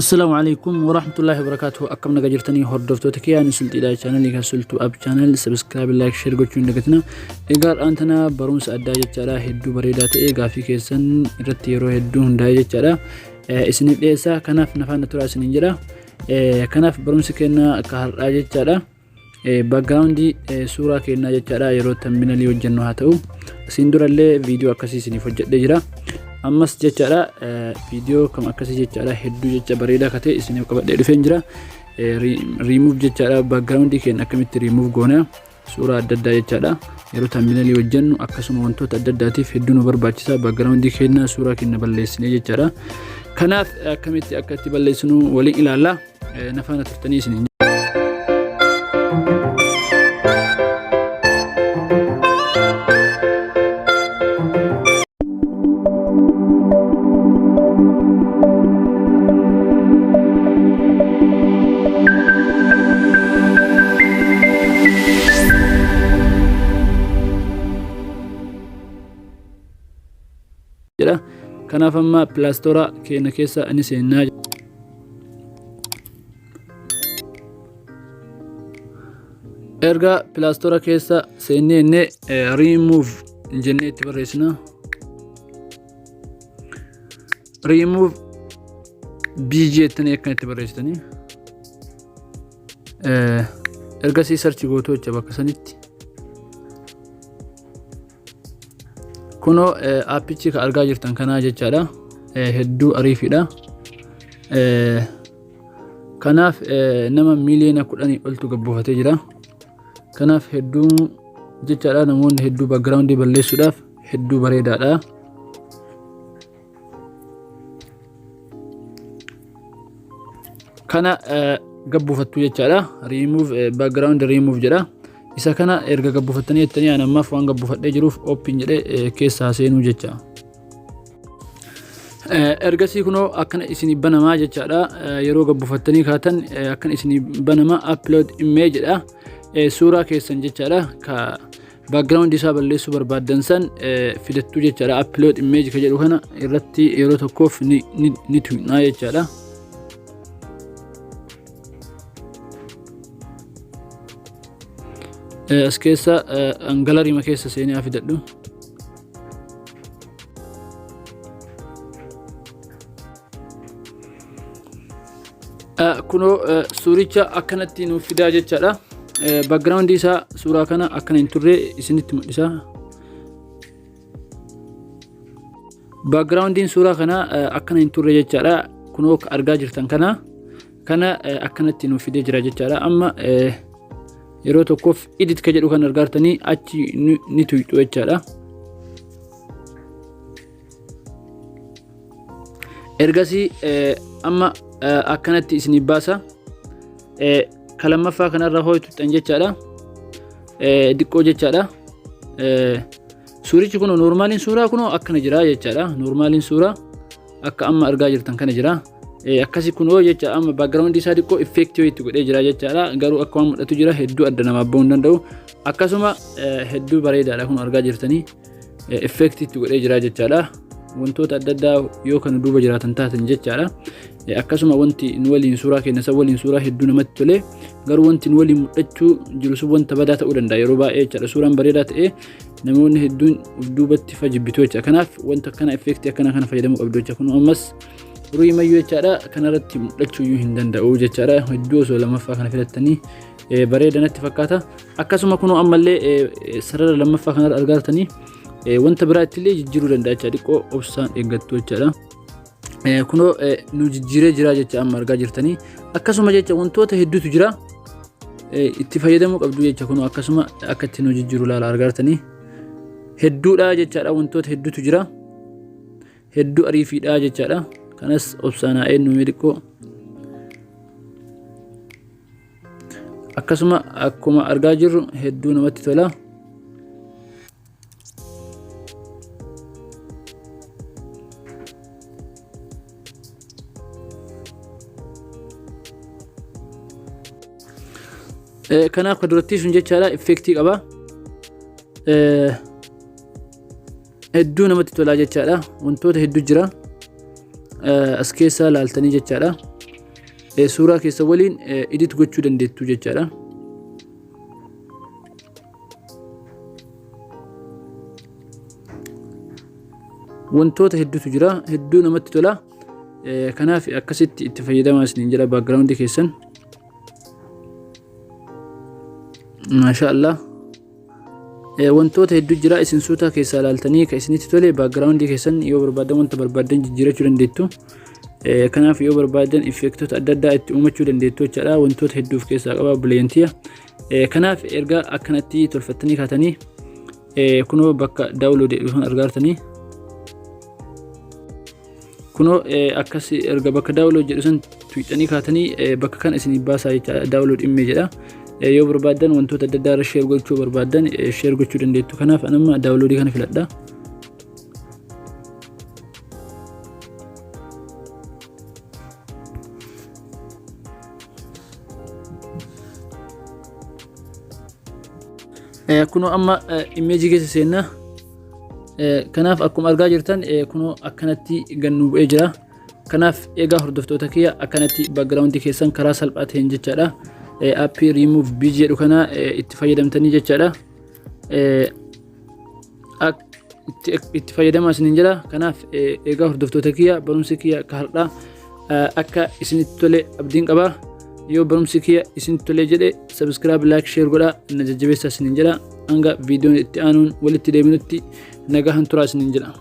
السلام عليكم ورحمة الله وبركاته. أكم نجرتني هردفتك يا نسلت إلى channel لك سلتو أب channel سبسكرايب لايك شير قلتون نجتنا إيجار أنتنا برونس أداية جرا هدو بريدات إيجا في كيسن رتيرو هدو هنداية جرا إسنيب ليسا كناف نفان ترى سنجرا كناف برونس كنا كهر أجة جرا background سورة كنا جرا يرو تمبين اللي وجنو هاتو سندور اللي فيديو أكاسي سنفجد دجرا أمس جتارا فيديو كم أكاسي جتارا هدو جتارا بريدا كته إسنيو كبر دفن جرا remove جتارا background كنا كميت remove قونا سورة أددا جتارا يرو تمبين اللي وجنو أكاسو موانتو تددا في هدو نبر باتشا background كنا سورة كنا بلسني جتارا كناف كميت أكتي بلسنو ولي إلى الله نفانا ترتني سنين كنا فما بلاستورا كينا كيسا أني سيناج إرجع بلاستورا كيسا سيني إني remove جنة تبرسنا remove بيجي تاني كنا تبرسني إرجع سي search قوتو جبا كسانيت كونو أبيتشي كأرجع جرتان كنا جتشارا هدو أريفيدا كناف نما مليون كلاني قلتو قبوها تجرا كناف هدو جتشارا نمون هدو باكجراوندي باللي سوداف هدو بريدا لا كنا قبوها تجرا remove background remove جرا isa kana erga gabbufatanii ettanii anammaaf waan gabbufadhee jiruuf open jedhee keessa seenuu jecha ergasii kunoo akkana isin banamaa jechaadha yeroo gabbufatanii kaatan akkana isin banamaa upload image dha suuraa keessan jechaadha ka background isaa balleessuu barbaadan san fidattu jechaadha upload image ka jedhu kana irratti yeroo tokkoof ni tuqnaa jechaadha اسكيسا انجلري ما كيسا سيني افيددو كونو سوريچا اكنتي نو فيدا جچادا باك جراوند ديسا سورا كنا اكن انتوري اسنيت مديسا باك جراوند دين سورا كنا اكن انتوري جچادا كونو ارغا جرتان كنا اكنتي نو فيدا جرا جچادا اما yeroo tokkoof edit ka jedhu kan argaartanii achi ni tuyxu jechaadha ergasii amma akkanatti isinii baasa kalammaffaa kanarra hooytu tan jechaadha diqqoo jechaadha suurichi kun normaaliin suuraa kun akkana jira jechaadha normaaliin suuraa akka amma argaa jirtan kana jira akkasi kun jecha amma background isaa diqqoo effect itti godhee jira jechaadha garuu akka waan mudhatu jira hedduu adda nama abbuu hin danda'u akkasuma hedduu bareedaadha kun argaa jirtanii effect itti godhee jira jechaadha wantoota adda addaa yoo kana duuba jiraatan taatan jechaadha akkasuma wanti nu waliin suuraa keenya isa waliin suuraa hedduu namatti tole garuu wanti nu waliin mudhachuu jiru sun wanta badaa ta'uu danda'a yeroo baay'ee jechaadha suuraan bareedaa ta'e namoonni hedduun duubatti fajibbitu jecha kanaaf wanta kana effect akkana kana fayyadamuu qabdu jecha kun ammas ruuyi mayyuu jechaadha kanarratti mudhachuu hin danda'u jechaadha hedduu osoo lammaffaa kana filattanii bareedanatti fakkaata akkasuma kunoo ammallee sarara lammaffaa kanarra argaartanii wanta biraatti illee jijjiiruu danda'a jechaadha dhiqqoo obsaan eeggattu jechaadha kunoo nu jijjiiree jira jecha amma argaa jirtanii akkasuma jecha wantoota hedduutu jira itti fayyadamuu qabdu jecha kunoo akkasuma akka itti nu jijjiiruu laala argaartanii hedduudha jechaadha wantoota hedduutu jira hedduu ariifiidha jechaadha kanas obsaanaa eenyu mediqoo akkasuma akkuma argaa jirru hedduu namatti tola kanaaf kaduratti sun jechaadha effektii qaba hedduu namatti tola jechaadha wantoota hedduu jira as keessa laaltanii jechaadha suuraa keessa waliin edit gochuu dandeettu jechaadha. Wantoota hedduutu jira, hedduu namatti tola. Kanaaf akkasitti itti fayyadamaa isiniin jedha background keessan. Maashaallah. Wantoota hedduu jira isin suutaa keessaa ilaaltanii ka isinitti tole background keessan yoo barbaadan wanta barbaadan jijjiirachuu dandeettu. Kanaaf yoo barbaadan effektota adda addaa itti uumachuu dandeettu jechaadha. Wantoota hedduuf keessaa qaba Brilliantia. Kanaaf erga akkanatti tolfattanii kaatanii kunoo bakka download jedhu argaartanii. Kunoo akkas erga bakka download jedhu san tuuxanii kaatanii bakka kan isin baasaa jechaadha. Download image jedha. Yoo barbaadan wantoota adda addaa share gochuu barbaadan share gochuu dandeettu. Kanaaf anamma download kana filadha. Kunoo amma image keessa seenna. Kanaaf akkuma argaa jirtan kunoo akkanatti gannu bu'ee jira. Kanaaf egaa hordoftoota kiyya akkanatti background keessan karaa salphaa ta'een jechaadha. Appii remove bg jedhu kana itti fayyadamtanii jechaadha. Itti fayyadamaa isiniin jira. Kanaaf egaa hordoftoota kiyya barumsi kiyya akka har'aa akka isinitti tole abdiin qaba. Yoo barumsi kiyya isinitti tole jedhe subscribe like share godhaa na jajjabeessaa isiniin jira. Hanga viidiyoon itti aanuun walitti deebinutti nagahan turaa isiniin jira.